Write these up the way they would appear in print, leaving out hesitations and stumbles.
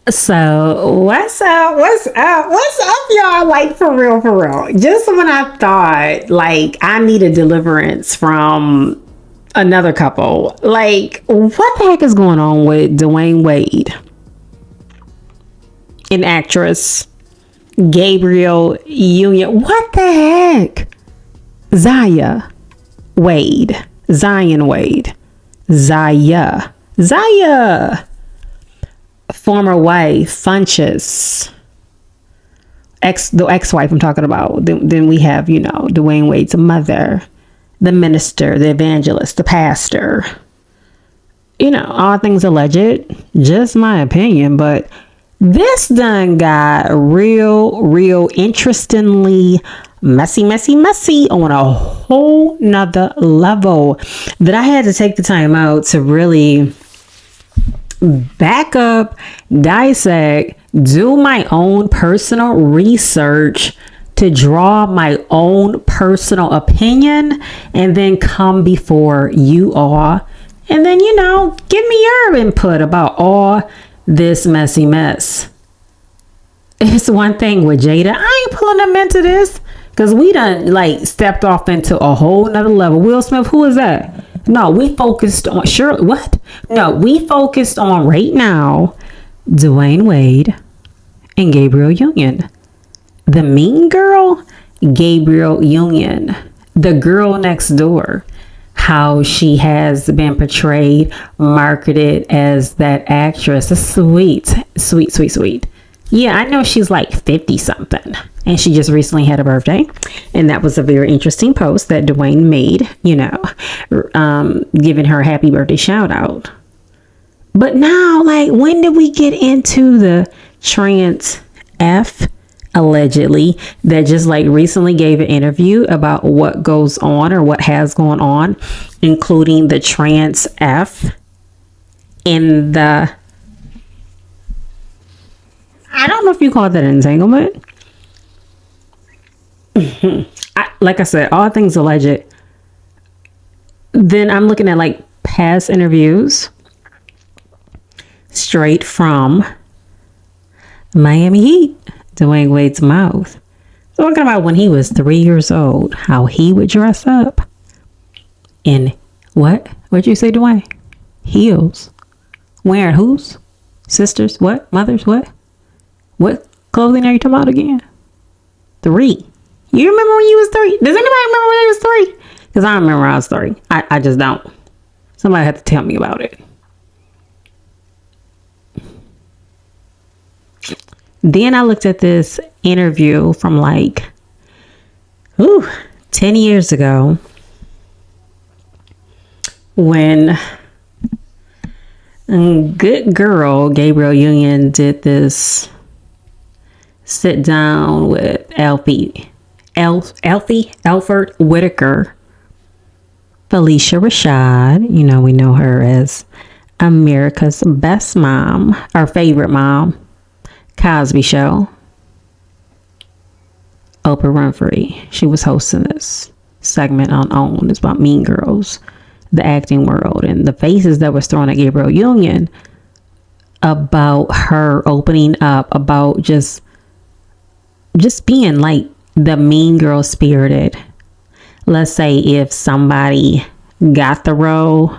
So what's up? What's up? What's up, y'all? Like for real, for real. Just when I thought like I needed deliverance from another couple, like what the heck is going on with Dwayne Wade, an actress, Gabrielle Union? What the heck? Zaya Wade, Zion Wade, Zaya. Former wife, Funches, the ex-wife I'm talking about. Then we have, Dwayne Wade's mother, the minister, the evangelist, the pastor. All things alleged. Just my opinion, but this done got real interestingly messy on a whole nother level that I had to take the time out to really back up, dissect, do my own personal research to draw my own personal opinion, and then come before you all and then give me your input about all this messy mess. It's one thing with Jada, I ain't pulling them into this because we done like stepped off into a whole nother level. Will Smith, who is that? No, we focused on we focused on right now Dwayne Wade and Gabrielle Union. The mean girl, Gabrielle Union. The girl next door. How she has been portrayed, marketed as that actress. It's sweet. Yeah, I know she's like 50 something and she just recently had a birthday, and that was a very interesting post that Dwayne made, giving her a happy birthday shout out. But now, like, when did we get into the trans F allegedly that just like recently gave an interview about what goes on or what has gone on, including the trans F in the, I don't know if you call that entanglement. Like I said, all things alleged. Then I'm looking at like past interviews straight from Miami Heat, Dwayne Wade's mouth. Talking about when he was 3 years old, how he would dress up in what? What'd you say, Dwayne? Heels. Wearing whose? Sisters? What? Mothers? What? What clothing are you talking about again? 3. You remember when you was 3? Does anybody remember when they was 3? Because I don't remember when I was 3. I just don't. Somebody had to tell me about it. Then I looked at this interview from like 10 years ago when good girl Gabrielle Union did this sit down with Alfred Whitaker, Felicia Rashad. We know her as America's best mom, our favorite mom, Cosby Show, Oprah Winfrey. She was hosting this segment on OWN. It's about Mean Girls, the acting world, and the faces that was thrown at Gabrielle Union about her opening up about just being like the mean girl spirited. Let's say if somebody got the role,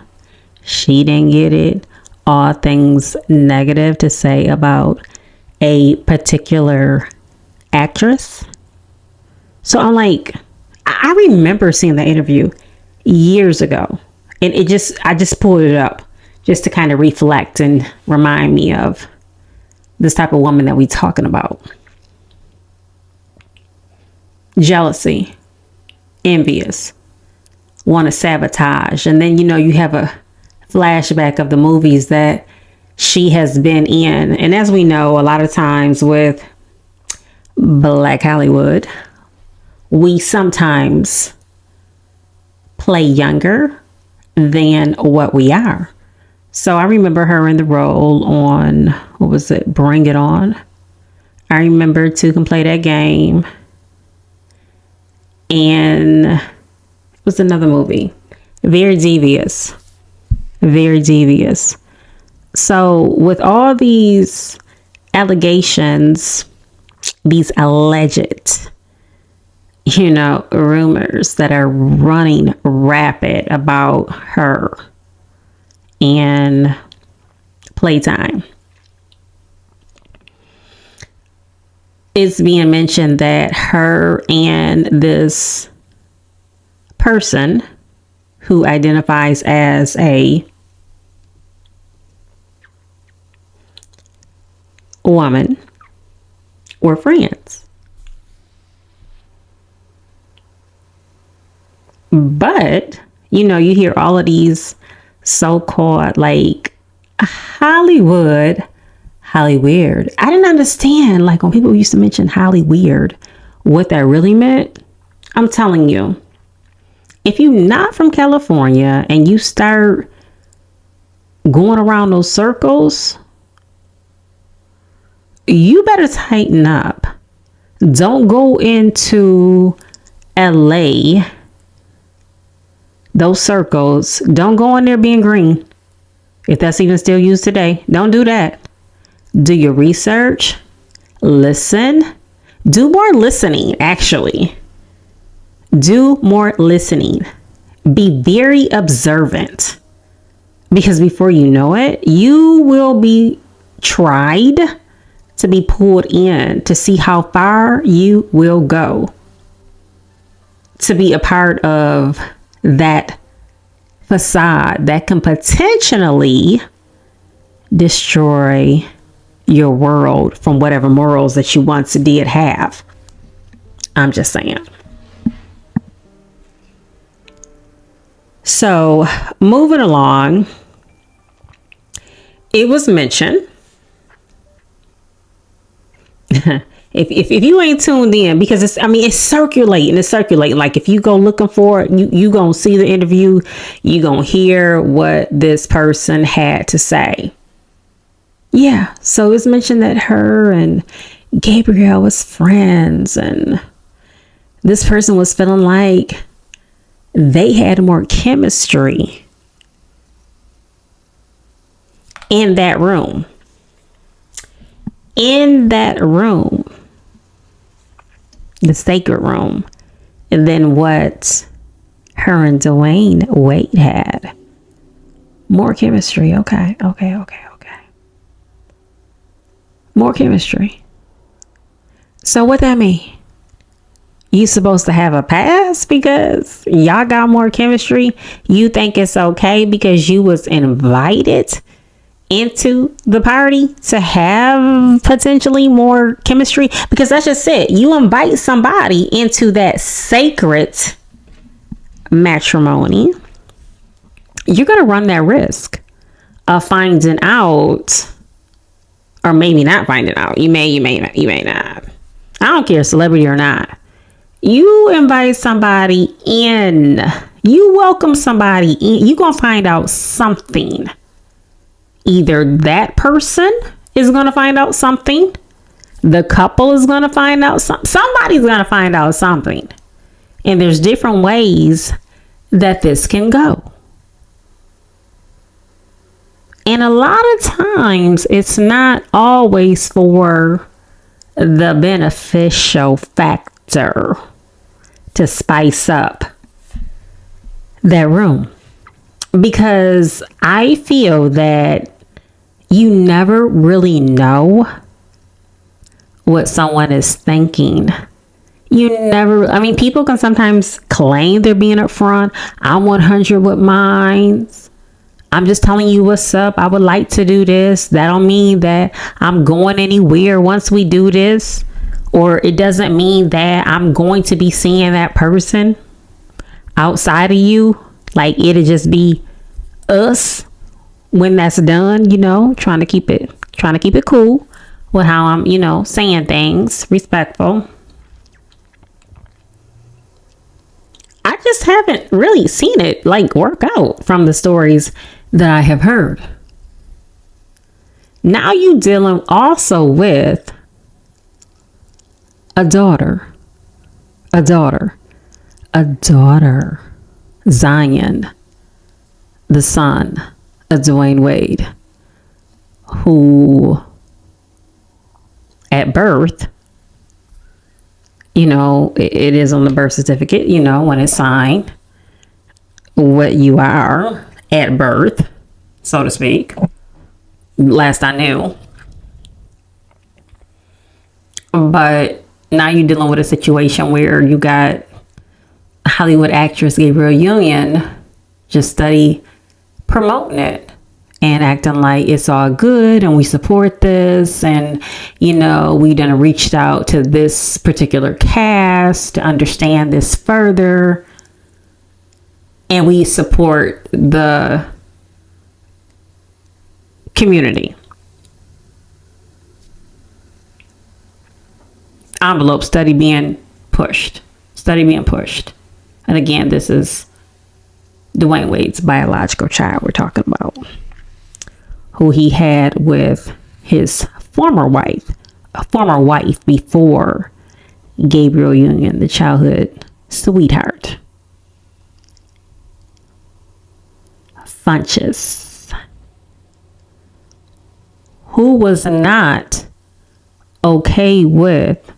she didn't get it. All things negative to say about a particular actress. So I'm like, I remember seeing the interview years ago, and I just pulled it up just to kind of reflect and remind me of this type of woman that we talking about. Jealousy, envious, want to sabotage, and then you have a flashback of the movies that she has been in. And as we know, a lot of times with Black Hollywood, we sometimes play younger than what we are. So I remember her in the role on, what was it, Bring It On. I remember Two Can Play That Game. And it was another movie. Very devious. Very devious. So with all these allegations, these alleged, rumors that are running rapid about her and Playtime. It's being mentioned that her and this person who identifies as a woman were friends. But, you hear all of these so-called like Hollywood. I didn't understand, like, when people used to mention Hollywood, what that really meant. I'm telling you, if you're not from California and you start going around those circles, you better tighten up. Don't go into LA, those circles. Don't go in there being green. If that's even still used today, don't do that. Do your research. Listen. Do more listening, actually. Do more listening. Be very observant. Because before you know it, you will be tried to be pulled in to see how far you will go. To be a part of that facade that can potentially destroy your world from whatever morals that you once did have. I'm just saying. So, moving along, it was mentioned. If you ain't tuned in, because it's circulating. Like, if you go looking for it, you gonna see the interview, you gonna hear what this person had to say. Yeah, so it's mentioned that her and Gabrielle was friends, and this person was feeling like they had more chemistry in that room. The sacred room, and then what her and Dwayne Wade had. More chemistry. Okay. More chemistry. So what that mean? You supposed to have a pass because y'all got more chemistry? You think it's okay because you was invited into the party to have potentially more chemistry? Because that's just it. You invite somebody into that sacred matrimony, you're going to run that risk of finding out, or maybe not finding out. You may not. I don't care, celebrity or not. You invite somebody in, you welcome somebody in, you're going to find out something. Either that person is going to find out something, the couple is going to find out something, somebody's going to find out something. And there's different ways that this can go. And a lot of times it's not always for the beneficial factor to spice up that room. Because I feel that you never really know what someone is thinking. People can sometimes claim they're being upfront. I'm 100 with mine. I'm just telling you what's up. I would like to do this. That don't mean that I'm going anywhere once we do this. Or it doesn't mean that I'm going to be seeing that person outside of you. Like, it'll just be us when that's done, trying to keep it cool with how I'm, saying things, respectful. I just haven't really seen it work out from the stories that I have heard. Now you dealing also with a daughter, Zion, the son of Dwayne Wade, who at birth. It is on the birth certificate, when it's signed, what you are at birth, so to speak. Last I knew. But now you're dealing with a situation where you got Hollywood actress Gabrielle Union just steady promoting it and acting like it's all good and we support this, and we done reached out to this particular cast to understand this further, and we support the community. Envelope study being pushed. And again, this is Dwayne Wade's biological child we're talking about, who he had with his former wife before Gabrielle Union, the childhood sweetheart. Funches, who was not okay with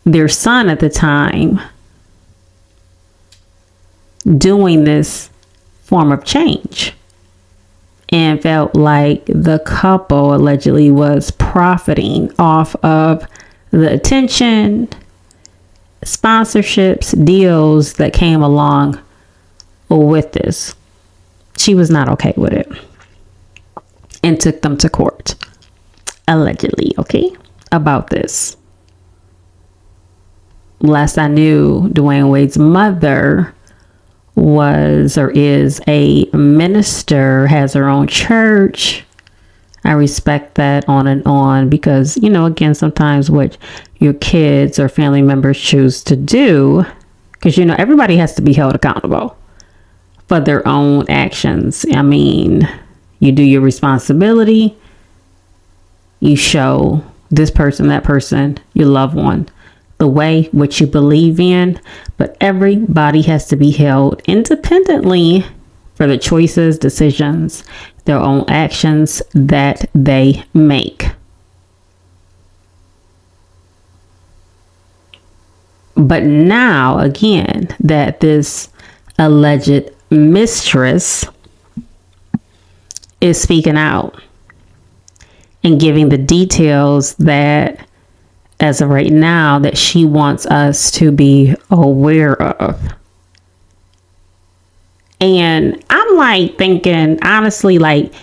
their son at the time doing this form of change, and felt like the couple allegedly was profiting off of the attention, sponsorships, deals that came along with this. She was not okay with it and took them to court, allegedly, about this. Last I knew, Dwayne Wade's mother was or is a minister, has her own church. I respect that, on and on, because, again, sometimes what your kids or family members choose to do, because, everybody has to be held accountable for their own actions. I mean, you do your responsibility. You show this person, that person, your loved one, the way, what you believe in, but everybody has to be held independently for the choices, decisions, their own actions that they make. But now, again, that this alleged mistress is speaking out and giving the details that, as of right now, that she wants us to be aware of. And I'm like thinking, honestly, like,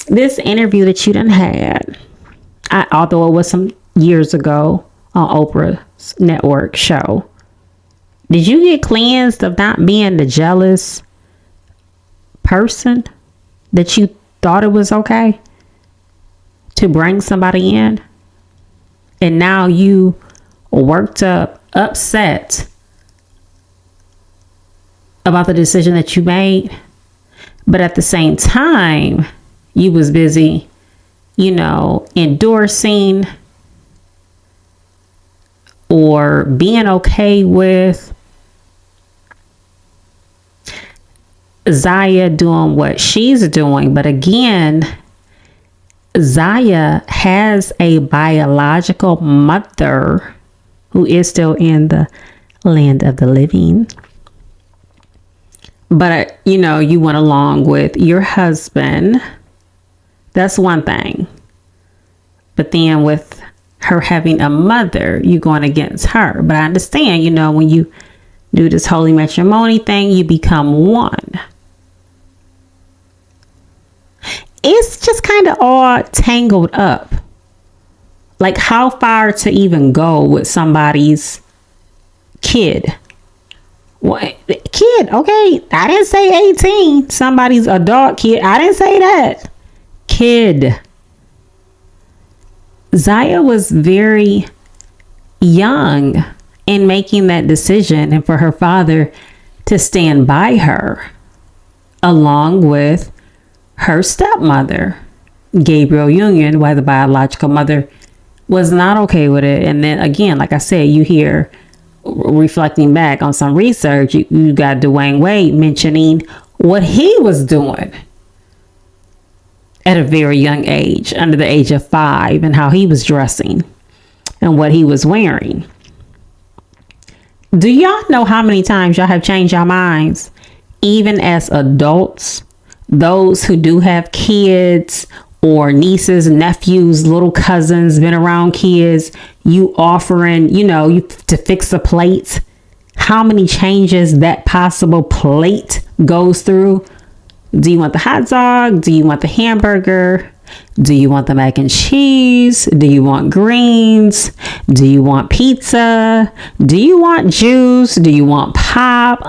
this interview that you done had, although it was some years ago on Oprah's network show, did you get cleansed of not being the jealous person that you thought it was okay to bring somebody in? And now you worked up, upset about the decision that you made. But at the same time, you was busy, endorsing or being okay with Zaya doing what she's doing. But again, Zaya has a biological mother who is still in the land of the living. But, you went along with your husband. That's one thing. But then with her having a mother, you going against her. But I understand, when you do this holy matrimony thing, you become one. It's just kind of all tangled up. Like, how far to even go with somebody's kid? What kid? Okay, I didn't say 18. Somebody's adult kid. I didn't say that. Kid. Zaya was very young in making that decision, and for her father to stand by her, along with her stepmother, Gabrielle Union, while the biological mother was not okay with it. And then again, like I said, you hear, reflecting back on some research, you got Dwayne Wade mentioning what he was doing at a very young age, under the age of 5, and how he was dressing and what he was wearing. Do y'all know how many times y'all have changed your minds? Even as adults, those who do have kids or nieces, nephews, little cousins, been around kids, you offering, you to fix a plate. How many changes that possible plate goes through? Do you want the hot dog? Do you want the hamburger? Do you want the mac and cheese? Do you want greens? Do you want pizza? Do you want juice? Do you want pop?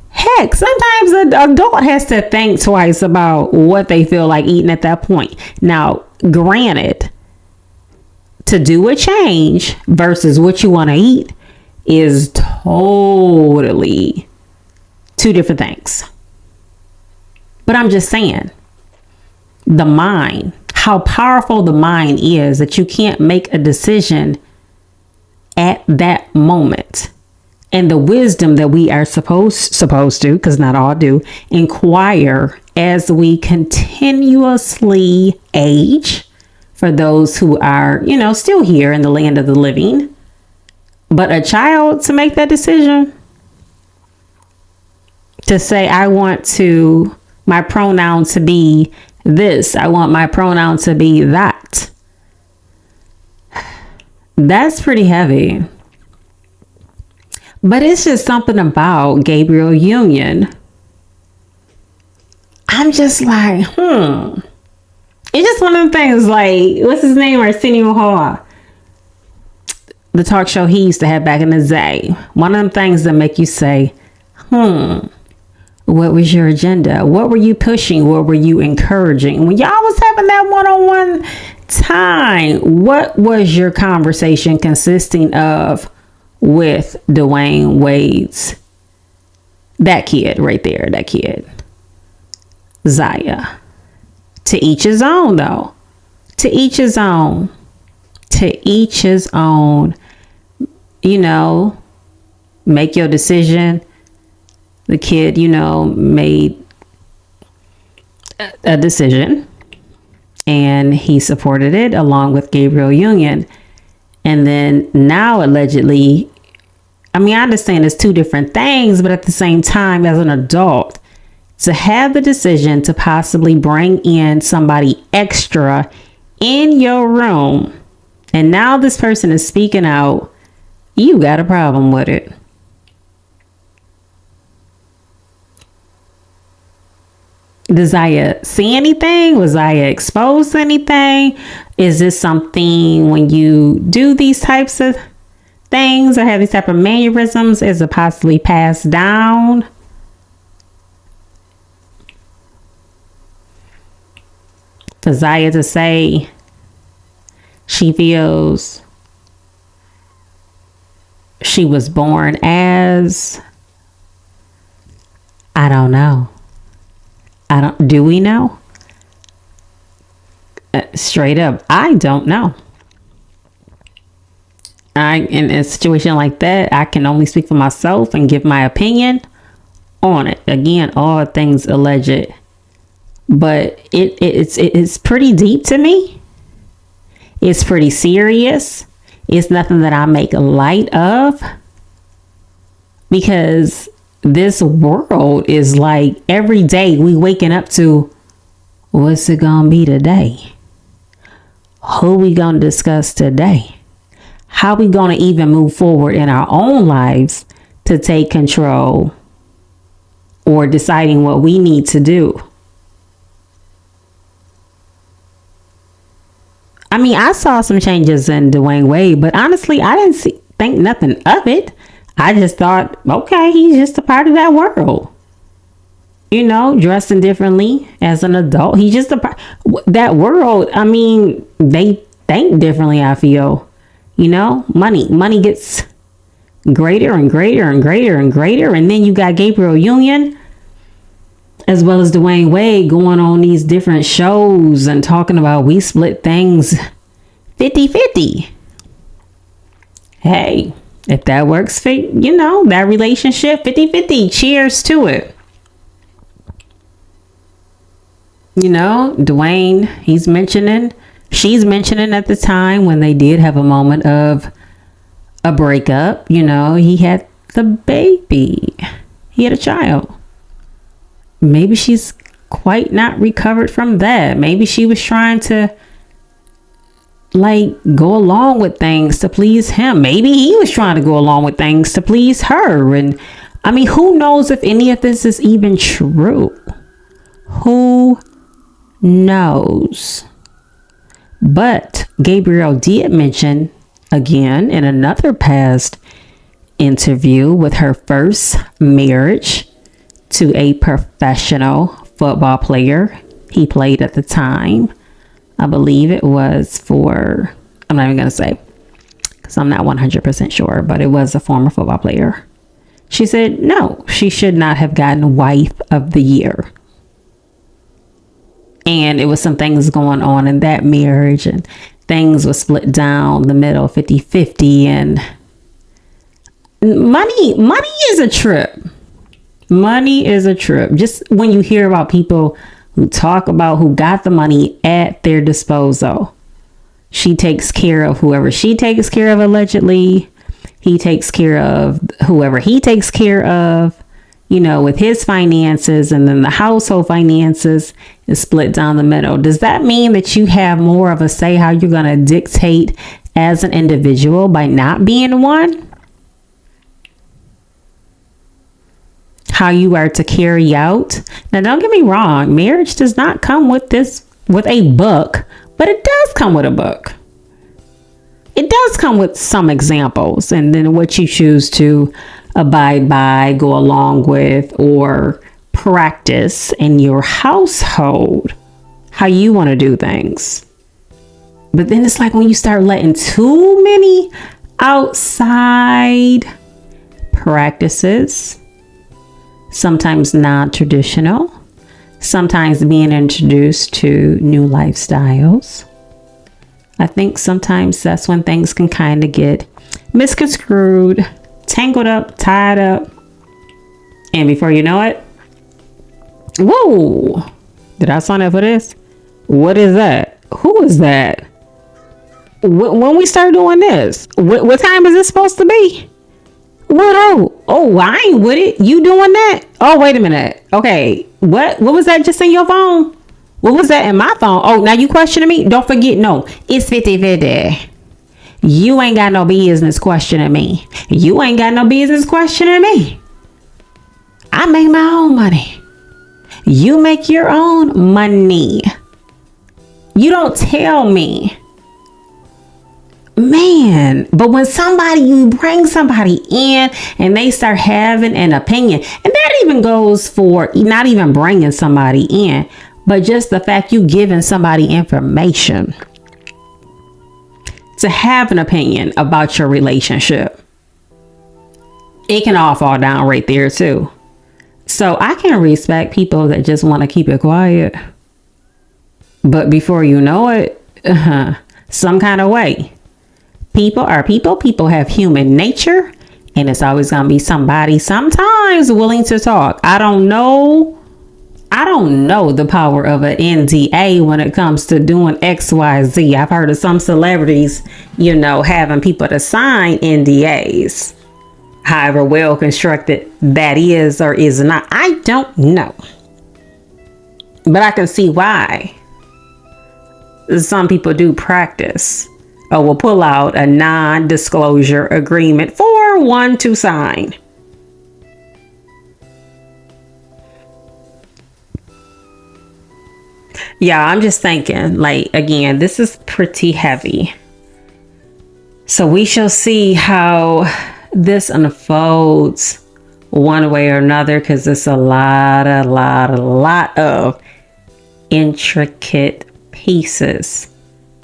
Heck, sometimes an adult has to think twice about what they feel like eating at that point. Now, granted, to do a change versus what you want to eat is totally two different things. But I'm just saying, the mind, how powerful the mind is, that you can't make a decision at that moment. And the wisdom that we are supposed to, because not all do, inquire as we continuously age, for those who are, still here in the land of the living. But a child to make that decision, to say, I want my pronoun to be this, I want my pronoun to be that. That's pretty heavy. But it's just something about Gabrielle Union. I'm just like, It's just one of the things, like, what's his name? Arsenio Hall. The talk show he used to have back in the day. One of them things that make you say, what was your agenda? What were you pushing? What were you encouraging? When y'all was having that one-on-one time, what was your conversation consisting of with Dwayne Wade's, that kid right there, that kid, Zaya? To each his own, though. To each his own. To each his own. Make your decision. The kid, made a decision, and he supported it along with Gabrielle Union. And then now, allegedly, I understand it's two different things, but at the same time, as an adult, to have the decision to possibly bring in somebody extra in your room, and now this person is speaking out, you got a problem with it. Does Zaya see anything? Was Zaya exposed to anything? Is this something, when you do these types of things or have these type of mannerisms, is it possibly passed down? For Zaya to say she feels she was born as, I don't know. Do we know? Straight up, I don't know. In a situation like that, I can only speak for myself and give my opinion on it. Again, all things alleged. But it's pretty deep to me. It's pretty serious. It's nothing that I make light of, because this world is like, every day we waking up to, what's it gonna be today? Who we gonna discuss today? How we gonna even move forward in our own lives to take control, or deciding what we need to do? I saw some changes in Dwayne Wade, but honestly, I didn't think nothing of it. I just thought, okay, he's just a part of that world. Dressing differently as an adult. He's just that world. They think differently, I feel. Money gets greater and greater and greater and greater. And then you got Gabrielle Union, as well as Dwayne Wade, going on these different shows and talking about, we split things 50-50. Hey, if that works for, that relationship, 50-50, cheers to it. Dwayne, she's mentioning at the time when they did have a moment of a breakup, he had the baby. He had a child. Maybe she's quite not recovered from that. Maybe she was trying to go along with things to please him. Maybe he was trying to go along with things to please her. And I mean, who knows if any of this is even true? Who knows? But Gabrielle did mention again in another past interview with her first marriage to a professional football player he played at the time. I believe it was for, I'm not even going to say because I'm not 100% sure, but it was a former football player. She said, no, she should not have gotten wife of the year. And it was some things going on in that marriage and things were split down the middle 50-50, and money is a trip. Money is a trip. Just when you hear about people who talk about who got the money at their disposal. She takes care of whoever she takes care of, allegedly. He takes care of whoever he takes care of, with his finances, and then the household finances is split down the middle. Does that mean that you have more of a say how you're going to dictate as an individual by not being one? How you are to carry out. Now, don't get me wrong. Marriage does not come with a book, but it does come with a book. It does come with some examples, and then what you choose to abide by, go along with, or practice in your household, how you want to do things. But then it's like when you start letting too many outside practices, sometimes non-traditional, sometimes being introduced to new lifestyles. I think sometimes that's when things can kind of get misconstrued, tangled up, tied up. And before you know it, whoa, did I sign up for this? What is that? Who is that? When we start doing this, what time is this supposed to be? What? Oh, I ain't with it. You doing that? Oh, wait a minute. Okay. What was that just in your phone? What was that in my phone? Oh, now you questioning me? Don't forget, no, it's 50-50. You ain't got no business questioning me. You ain't got no business questioning me. I make my own money. You make your own money. You don't tell me. Man, but when you bring somebody in and they start having an opinion, and that even goes for not even bringing somebody in, but just the fact you giving somebody information to have an opinion about your relationship, it can all fall down right there too. So I can respect people that just want to keep it quiet, but before you know it, some kind of way. People are people. People have human nature, and it's always going to be somebody sometimes willing to talk. I don't know the power of an NDA when it comes to doing XYZ. I've heard of some celebrities, having people to sign NDAs. However well constructed that is or is not, I don't know. But I can see why some people do practice or will pull out a non-disclosure agreement for one to sign. Yeah, I'm just thinking, again, this is pretty heavy. So we shall see how this unfolds one way or another, because it's a lot of intricate pieces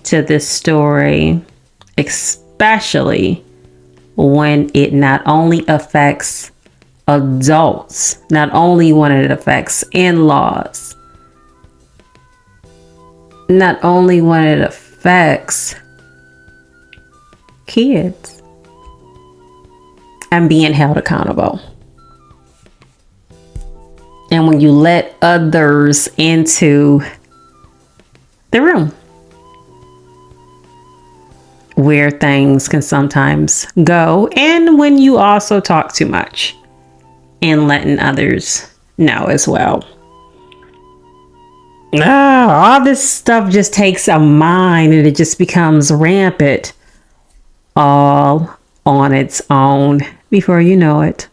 to this story, especially when it not only affects adults, not only when it affects in-laws, not only when it affects kids and being held accountable. And when you let others into the room, where things can sometimes go, and when you also talk too much and letting others know as well. All this stuff just takes a mind and it just becomes rampant all on its own before you know it.